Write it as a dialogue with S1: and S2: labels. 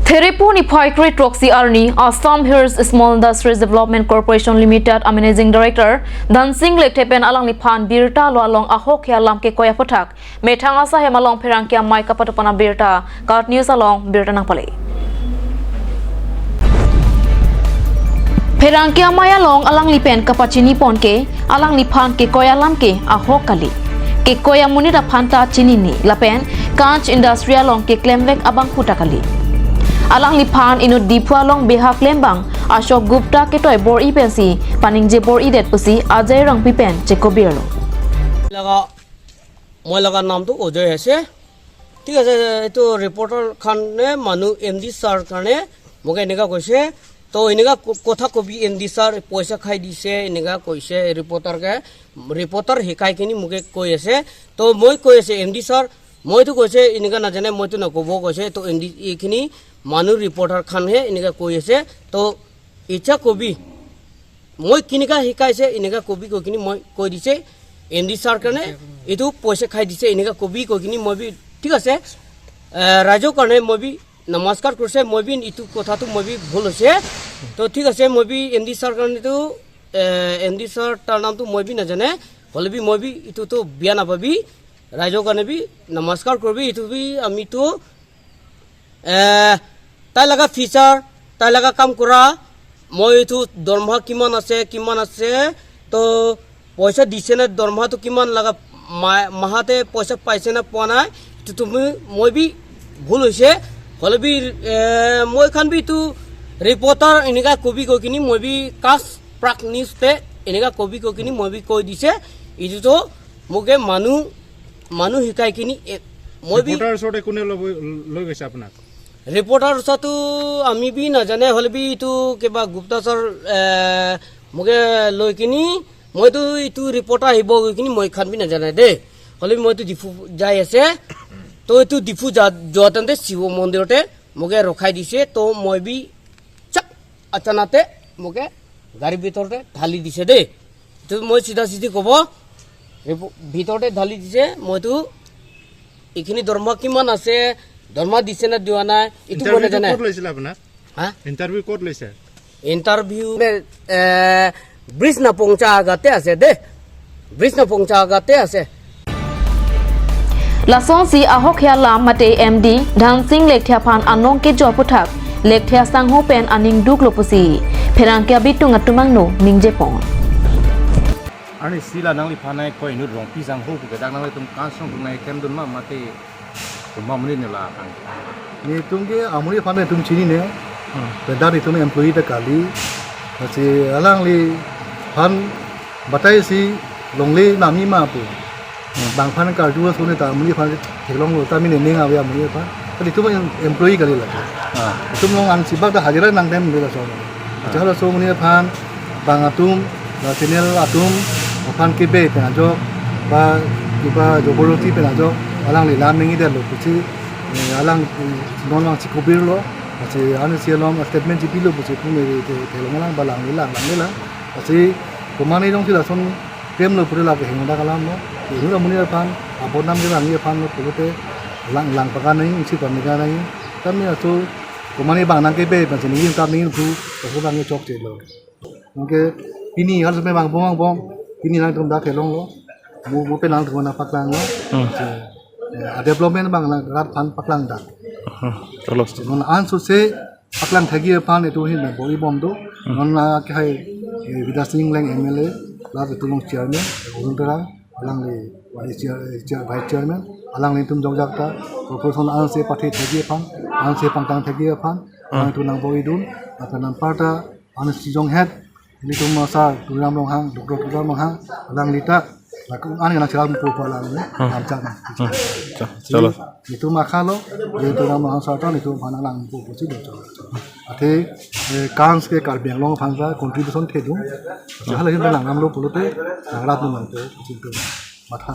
S1: Therepuni Phaikri Troxy Arni, Assam Hills Small Industries Development Corporation Limited, a Managing Director, Dan Singh Lektepen Alang Lipan Birta Loalong Ahok Yalam Ke Koya Patak, Metanga Sahem along Perangkia Maika Patapana Birta, Card News along Birta Napoli. Perangkia Maya Long Alang Lipen Kapachini Ponke, Alang Lipan Ke Koya Lamke, Ahok Kali. Ke Koya Munida Panta Chinini, Lapen, Kanch Industrial Long Ke Klemvek Abang Putakali. Alang lipan inut dipua long behak lembang Ashok Gupta ketoy bor ipensi paning je bor idet pusi Ajay rang pipen cheko birlo
S2: laga moi laga naam to Ajay ase ঠিক আছে এটো reporter খানে মানু MD sir কারণে মোকে এনেকা কইছে তো এনেকা কথা কবি এমডি স্যার পয়সা খাই দিছে এনেকা কইছে রিপোর্টার হিকাই কিনি মোকে কই আছে তো মই কই আছে এমডি স্যার মই তো কইছে এনেকা না জানে মই তো নকব কইছে তো এমডি এখিনি মানু রিপোর্টার খান হে এনেকা কই আছে তো ইচ্ছা কবি মই কিনিকা হিকাইছে এনেকা কবি কই কিনি মই কই দিছে এমডি স্যার কারণে এটো পয়সা খাই দিছে এনেকা কবি কই কিনি মই বি ঠিক আছে রাজো কারণে মই বি নমস্কার করছে মই বি ইটু কথা তো মই বি ভুল হইছে তো ঠিক আছে মই বি এমডি স্যার কারণে তো এমডি স্যার তার নাম তো মই বি না জানে হলে বি মই বি ইটু তো বিয়া না পাবি রাজো কারণে বি নমস্কার করবি ইটু বি আমি তো তাই লাগা ফিচার তাই লাগা কাম করা মই ইটু দৰমহা কিমান আছে তো পয়সা দিছে না দৰমহা তো কিমান লাগা মাহাতে পয়সা পাইছে না পোৱা নাই তো তুমি মই বি ভুল হইছে হলে বি মই খান বি তো রিপোর্টার এনেকা কবি কই কিনি মই বি কাস প্রাক নিউজতে এনেকা কবি কই কিনি মই বি কই দিছে ইটো তো মোকে মানু হিকাই কিনি মই বি
S3: ৰিপৰ্টাৰ ওচৰতে কোনে লৈ গৈছে আপোনাক
S2: রিপোর্টার সাথে আমি বি না জানে হলে বি ইটু কিবা গুপ্তা স্যার মোকে লৈ কিনি মই তো ইটু রিপোর্টার আহিব কিনি মই খান বি না জানে দে হলে মই তো ডিফু যাই আছে তো ইটু ডিফু যোৱাতেন্তে শিৱ মন্দিৰতে মোকে ৰখাই দিছে তো মই বি চাক আচানাতে মোকে গাড়ী ভিতৰতে ঢালি দিছে দে তো মই চিধা চিধি কব ভিতৰতে ঢালি দিছে মই তো এইখিনি দৰমহা কিমান আছে দৰমহা দিছে না দিয়া নাই ইটো বলে জানে
S3: ক'ত লৈছিল আপোনাক হা ইন্টাৰভিউ ক'ত লৈছে
S2: ইন্টাৰভিউ ব্রিজ না পৌঁছা আগাতে আছে দে ব্রিজ না পৌঁছা আগাতে আছে
S1: Lason si Ahok Yalam Mate MD Dan Singh Lekthia Pan Anong ke Joputhak Lekthia Sangho Pen Aning Duk Lopusi Perangkia Bitung Atumang no Mingje Pon
S4: Ani sila nang lipanai koi nu rong pisang ho ke dak nang tum kansong tum nai kem dun ma mate tum ma muni ne la kan
S5: ni tum ke amuri phane tum chini ne pedar itu ne employee ta kali si alang li phan batai si longli nami ma pu bang phan ka du so ne ta amuri phan thelong lo ta mi ne nga ya amuri phan kali tum employee kali la tum long an sibak ta hajira nang dem le la so jalo so muni phan bang atum la channel atum phan ke be ta jo ba kiba joboroti pe na jo alang li lam ningi de lo puchi alang non lang si kubir lo asi anu si long statement ji pilo puchi pu me te long lang balang ni lang asi komani dong sila son kem lo pure la ke hengda kalam no ru la muni pan abon nam ji lang ni pan no pute lang pakan nai si pan ni ga nai tam ni aso komani bang nang ke be pan si ni tam ni pu ko bang ni chok che lo ke pini hal se bang bong pini nang tum da ke long lo mu pe nang thona paklang lo development bang lang rat pan paklang da
S4: terus
S5: non an so se paklang thagi pan etu hin na boi bom do non na ke hai vidasing leng mla la tulung chairman urundra alang le vice chairman alang le tum jongjak ta proportion an se pathe thagi pan an se pangtang thagi pan an tu nang boi dun ata nan parta an si jong head ni tum sa turam long hang doktor turam long hang alang lita laku ani na chiral pu pala ne amchak
S4: chalo
S5: itu makalo itu nama hasatan itu mana lang pu pu chi do ate kans ke kar beng long phangsa contribution the du jahal hin lang nam lo pulute rat nu man te chi matha